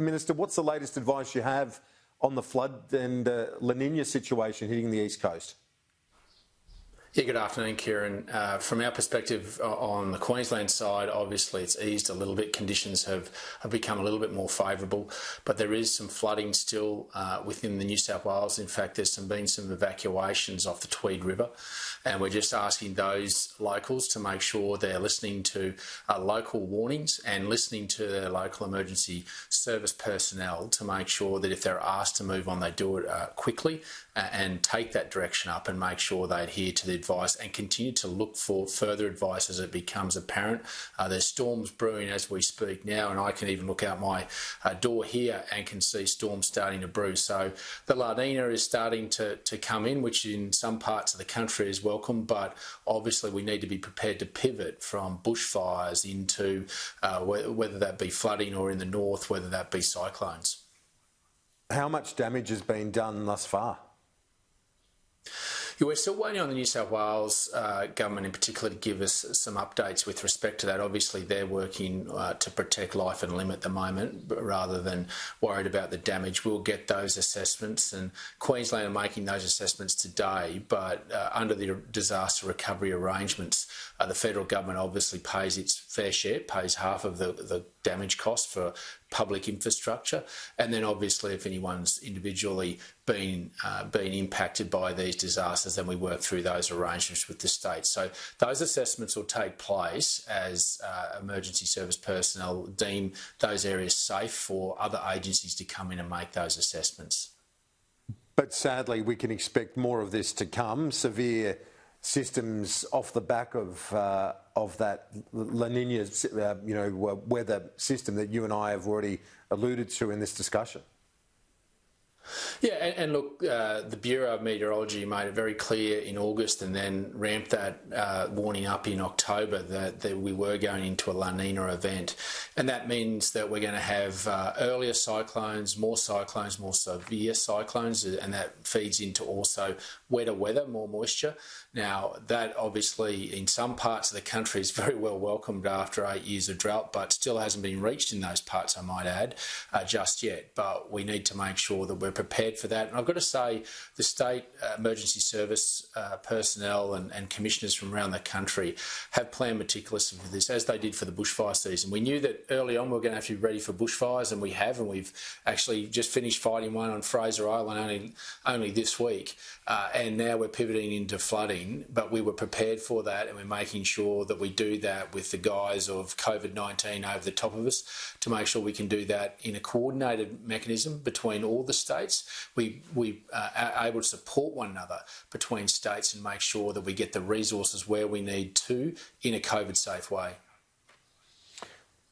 Minister, what's the latest advice you have on the flood and La Nina situation hitting the East Coast? Yeah, good afternoon, Kieran. From our perspective on the Queensland side, obviously it's eased a little bit. Conditions have become a little bit more favourable, but there is some flooding still within the New South Wales. In fact, there's been some evacuations off the Tweed River, and we're just asking those locals to make sure they're listening to local warnings and listening to their local emergency service personnel to make sure that if they're asked to move on, they do it quickly and take that direction up and make sure they adhere to the advice and continue to look for further advice as it becomes apparent. There's storms brewing as we speak now, and I can even look out my door here and can see storms starting to brew. So the La Nina is starting to come in, which in some parts of the country is welcome, but obviously we need to be prepared to pivot from bushfires into whether that be flooding or in the north, whether that be cyclones. How much damage has been done thus far? Yeah, we're still waiting on the New South Wales government in particular to give us some updates with respect to that. Obviously, they're working to protect life and limb at the moment, but rather than worried about the damage. We'll get those assessments, and Queensland are making those assessments today, but under the disaster recovery arrangements, the federal government obviously pays its fair share, pays half of the damage cost for public infrastructure, and then obviously if anyone's individually been impacted by these disasters, then we work through those arrangements with the state. So those assessments will take place as emergency service personnel deem those areas safe for other agencies to come in and make those assessments. But sadly, we can expect more of this to come. Severe systems off the back of that La Nina, weather system that you and I have already alluded to in this discussion. Yeah, and look, the Bureau of Meteorology made it very clear in August and then ramped that warning up in October that we were going into a La Nina event. And that means that we're going to have earlier cyclones, more severe cyclones, and that feeds into also wetter weather, more moisture. Now, that obviously in some parts of the country is very well welcomed after 8 years of drought, but still hasn't been reached in those parts, I might add, just yet. But we need to make sure that we're prepared for that. And I've got to say, the state emergency service personnel and commissioners from around the country have planned meticulously for this, as they did for the bushfire season. We knew that early on we were going to have to be ready for bushfires, and we have, and we've actually just finished fighting one on Fraser Island only this week, and now we're pivoting into flooding. But we were prepared for that, and we're making sure that we do that with the guise of COVID-19 over the top of us to make sure we can do that in a coordinated mechanism between all the states. We are able to support one another between states and make sure that we get the resources where we need to in a COVID-safe way.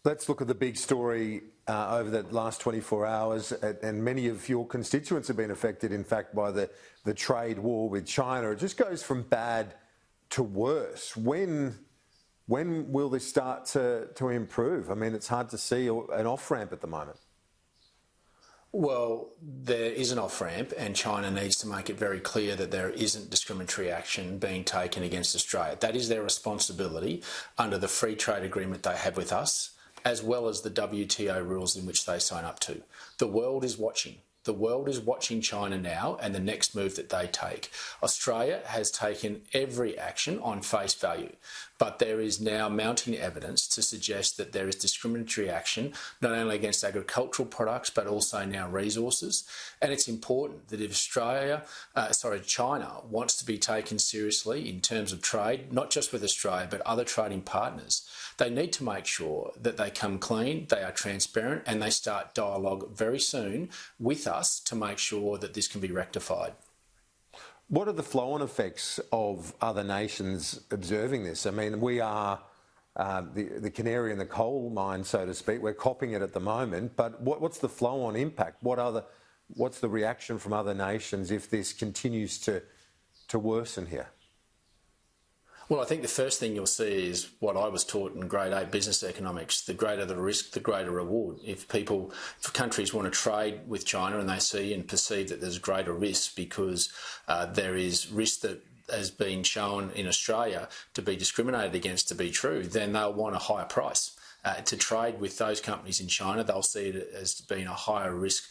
Let's look at the big story over the last 24 hours, and many of your constituents have been affected, in fact, by the trade war with China. It just goes from bad to worse. When will this start to improve? I mean, it's hard to see an off-ramp at the moment. Well, there is an off-ramp, and China needs to make it very clear that there isn't discriminatory action being taken against Australia. That is their responsibility under the free trade agreement they have with us, as well as the WTO rules in which they sign up to. The world is watching. The world is watching China now and the next move that they take. Australia has taken every action on face value, but there is now mounting evidence to suggest that there is discriminatory action, not only against agricultural products, but also now resources. And it's important that if China wants to be taken seriously in terms of trade, not just with Australia, but other trading partners, they need to make sure that they come clean, they are transparent, and they start dialogue very soon with us to make sure that this can be rectified. What are the flow-on effects of other nations observing this? I mean, we are the canary in the coal mine, so to speak. We're copying it at the moment, but what's the flow-on impact? What's the reaction from other nations if this continues to worsen here? Well, I think the first thing you'll see is what I was taught in grade 8 business economics: the greater the risk, the greater reward. If countries want to trade with China and they see and perceive that there's greater risk because there is risk that has been shown in Australia to be discriminated against to be true, then they'll want a higher price. to trade with those companies in China. They'll see it as being a higher risk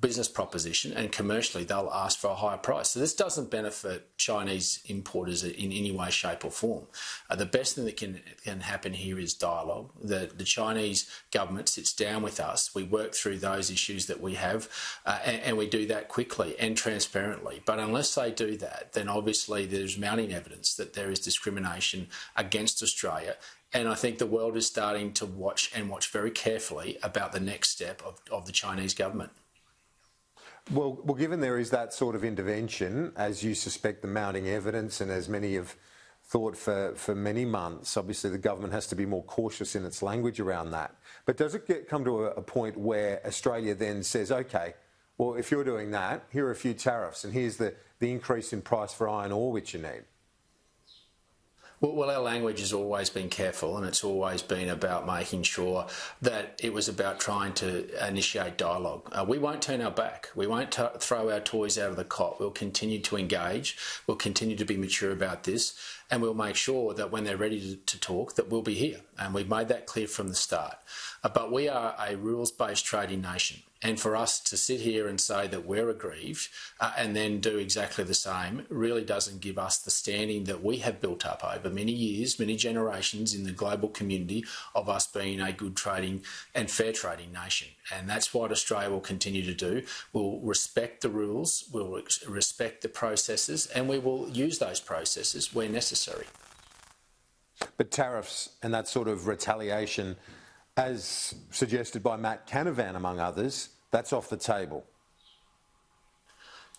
business proposition, and commercially they'll ask for a higher price. So this doesn't benefit Chinese importers in any way, shape or form. The best thing that can happen here is dialogue. The Chinese government sits down with us. We work through those issues that we have, and we do that quickly and transparently. But unless they do that, then obviously there's mounting evidence that there is discrimination against Australia. And I think the world is starting to watch very carefully about the next step of the Chinese government. Well, given there is that sort of intervention, as you suspect, the mounting evidence, and as many have thought for many months, obviously the government has to be more cautious in its language around that. But does it come to a point where Australia then says, OK, well, if you're doing that, here are a few tariffs, and here's the increase in price for iron ore which you need? Well, our language has always been careful, and it's always been about making sure that it was about trying to initiate dialogue. We won't turn our back. We won't throw our toys out of the cot. We'll continue to engage. We'll continue to be mature about this, and we'll make sure that when they're ready to talk, that we'll be here. And we've made that clear from the start. But we are a rules-based trading nation. And for us to sit here and say that we're aggrieved and then do exactly the same really doesn't give us the standing that we have built up over many years, many generations in the global community of us being a good trading and fair trading nation. And that's what Australia will continue to do. We'll respect the rules, we'll respect the processes, and we will use those processes where necessary. But tariffs and that sort of retaliation, as suggested by Matt Canavan, among others, that's off the table.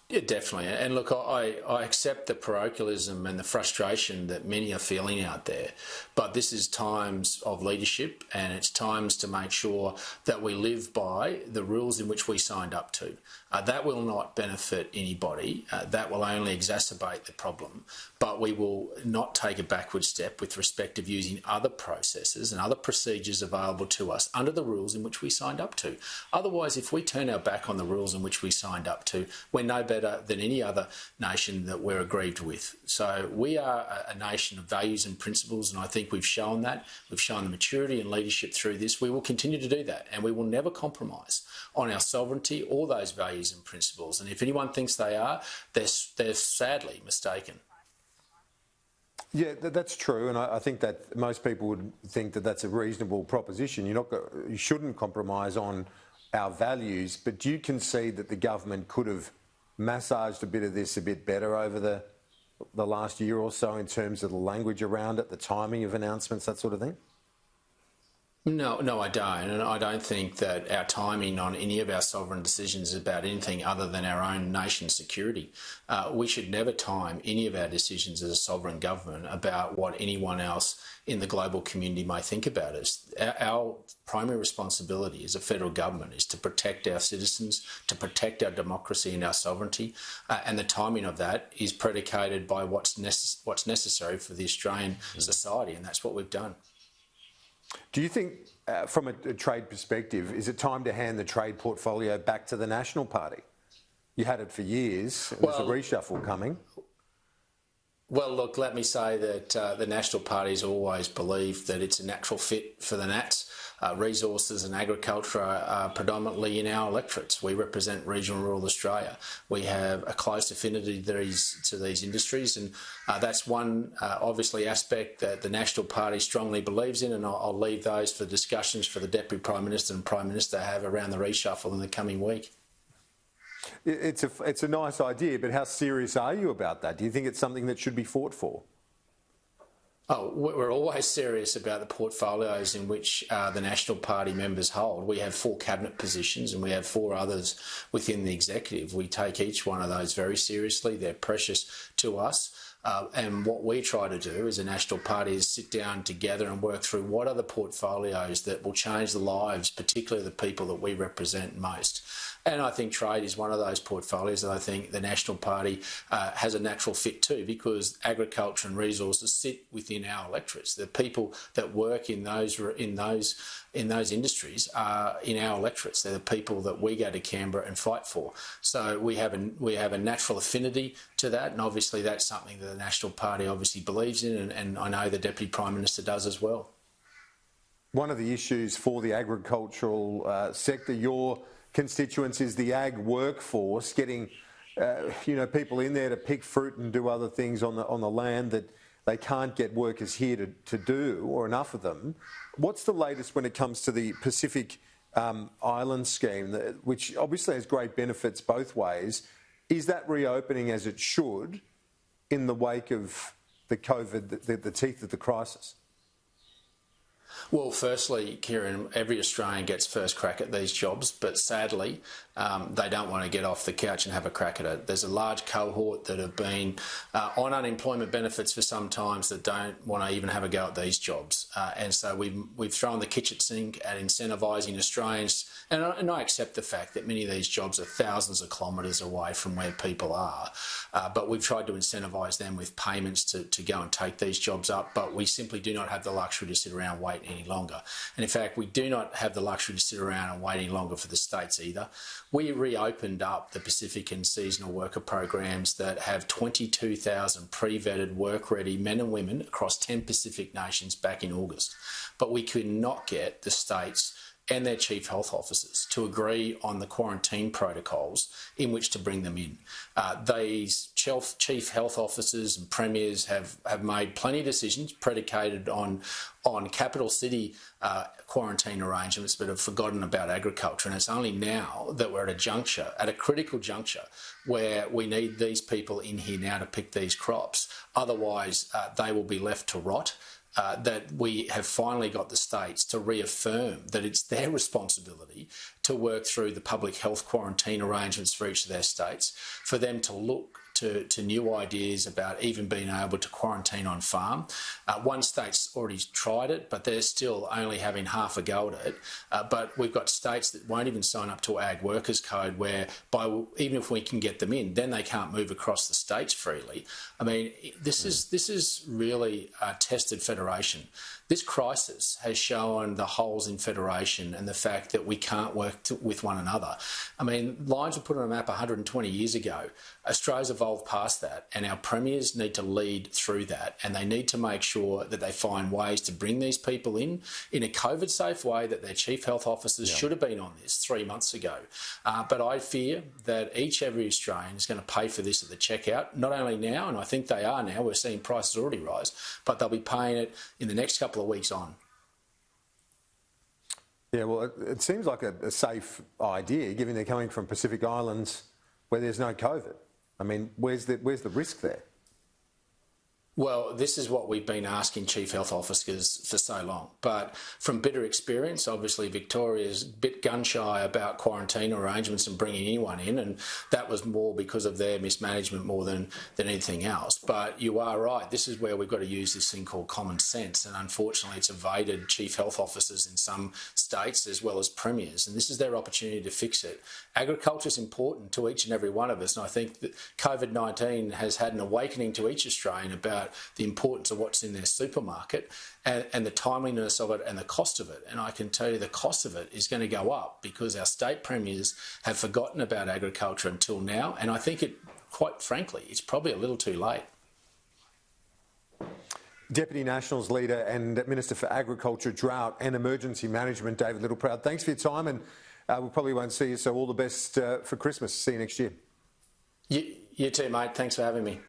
Yeah, definitely. And look, I accept the parochialism and the frustration that many are feeling out there. But this is times of leadership, and it's times to make sure that we live by the rules in which we signed up to. That will not benefit anybody. That will only exacerbate the problem. But we will not take a backward step with respect of using other processes and other procedures available to us under the rules in which we signed up to. Otherwise, if we turn our back on the rules in which we signed up to, we're no better than any other nation that we're aggrieved with. So we are a nation of values and principles, and I think we've shown that. We've shown the maturity and leadership through this. We will continue to do that, and we will never compromise on our sovereignty or those values and principles. And if anyone thinks they are, they're sadly mistaken. Yeah, that's true, and I think that most people would think that that's a reasonable proposition. You shouldn't compromise on our values, but do you concede that the government could have massaged a bit of this a bit better over the last year or so in terms of the language around it, the timing of announcements, that sort of thing? No, I don't. And I don't think that our timing on any of our sovereign decisions is about anything other than our own nation's security. We should never time any of our decisions as a sovereign government about what anyone else in the global community may think about us. Our primary responsibility as a federal government is to protect our citizens, to protect our democracy and our sovereignty, and the timing of that is predicated by what's necessary for the Australian society, and that's what we've done. Do you think, from a trade perspective, is it time to hand the trade portfolio back to the National Party? You had it for years. There's a reshuffle coming. Well, look, let me say that the National Party's always believed that it's a natural fit for the Nats. Resources and agriculture are predominantly in our electorates. We represent regional rural Australia. We have a close affinity to these industries, and that's one, obviously, aspect that the National Party strongly believes in, and I'll leave those for discussions for the Deputy Prime Minister and Prime Minister to have around the reshuffle in the coming week. It's a nice idea, but how serious are you about that? Do you think it's something that should be fought for? Oh, we're always serious about the portfolios in which the National Party members hold. We have 4 cabinet positions and we have 4 others within the executive. We take each one of those very seriously. They're precious to us. And what we try to do as a National Party is sit down together and work through what are the portfolios that will change the lives, particularly the people that we represent most. And I think trade is one of those portfolios that I think the National Party has a natural fit to, because agriculture and resources sit within our electorates. The people that work in those industries are in our electorates. They're the people that we go to Canberra and fight for. So we have a natural affinity to that, and obviously that's something that the National Party obviously believes in, and I know the Deputy Prime Minister does as well. one of the issues for the agricultural sector, your constituents, is the ag workforce getting, people in there to pick fruit and do other things on the land that they can't get workers here to do, or enough of them. What's the latest when it comes to the Pacific Island scheme, which obviously has great benefits both ways? Is that reopening as it should in the wake of the COVID, the teeth of the crisis? Well, firstly, Kieran, every Australian gets first crack at these jobs, but sadly, they don't want to get off the couch and have a crack at it. There's a large cohort that have been on unemployment benefits for some time that don't want to even have a go at these jobs. And so we've thrown the kitchen sink at incentivising Australians. And I accept the fact that many of these jobs are thousands of kilometres away from where people are. But we've tried to incentivise them with payments to go and take these jobs up. But we simply do not have the luxury to sit around waiting any longer. And in fact, we do not have the luxury to sit around and wait any longer for the states either. We reopened up the Pacific and seasonal worker programs that have 22,000 pre-vetted work-ready men and women across 10 Pacific nations back in August. But we could not get the states and their chief health officers to agree on the quarantine protocols in which to bring them in. These chief health officers and premiers have made plenty of decisions predicated on capital city quarantine arrangements, but have forgotten about agriculture. And it's only now that we're at a critical juncture, where we need these people in here now to pick these crops. Otherwise, they will be left to rot. That we have finally got the states to reaffirm that it's their responsibility to work through the public health quarantine arrangements for each of their states, for them to look to new ideas about even being able to quarantine on farm. One state's already tried it, but they're still only having half a go at it. But we've got states that won't even sign up to Ag Workers Code, where even if we can get them in, then they can't move across the states freely. I mean, this is really a tested federation. This crisis has shown the holes in federation and the fact that we can't work with one another. I mean, lines were put on a map 120 years ago. Australia's evolved past that, and our premiers need to lead through that, and they need to make sure that they find ways to bring these people in a COVID-safe way, that their chief health officers should have been on this 3 months ago. But I fear that every Australian is going to pay for this at the checkout, not only now, and I think they are now, we're seeing prices already rise, but they'll be paying it in the next couple of weeks on. Yeah, well, it seems like a safe idea, given they're coming from Pacific Islands where there's no COVID. I mean, where's the risk there? Well, this is what we've been asking chief health officers for so long. But from bitter experience, obviously Victoria's a bit gun-shy about quarantine arrangements and bringing anyone in, and that was more because of their mismanagement more than anything else. But you are right, this is where we've got to use this thing called common sense, and unfortunately it's evaded chief health officers in some states as well as premiers, and this is their opportunity to fix it. Agriculture is important to each and every one of us, and I think that COVID-19 has had an awakening to each Australian about the importance of what's in their supermarket and the timeliness of it and the cost of it. And I can tell you the cost of it is going to go up because our state premiers have forgotten about agriculture until now. And I think quite frankly, it's probably a little too late. Deputy Nationals Leader and Minister for Agriculture, Drought and Emergency Management, David Littleproud, thanks for your time, and we probably won't see you, so all the best for Christmas. See you next year. You too, mate. Thanks for having me.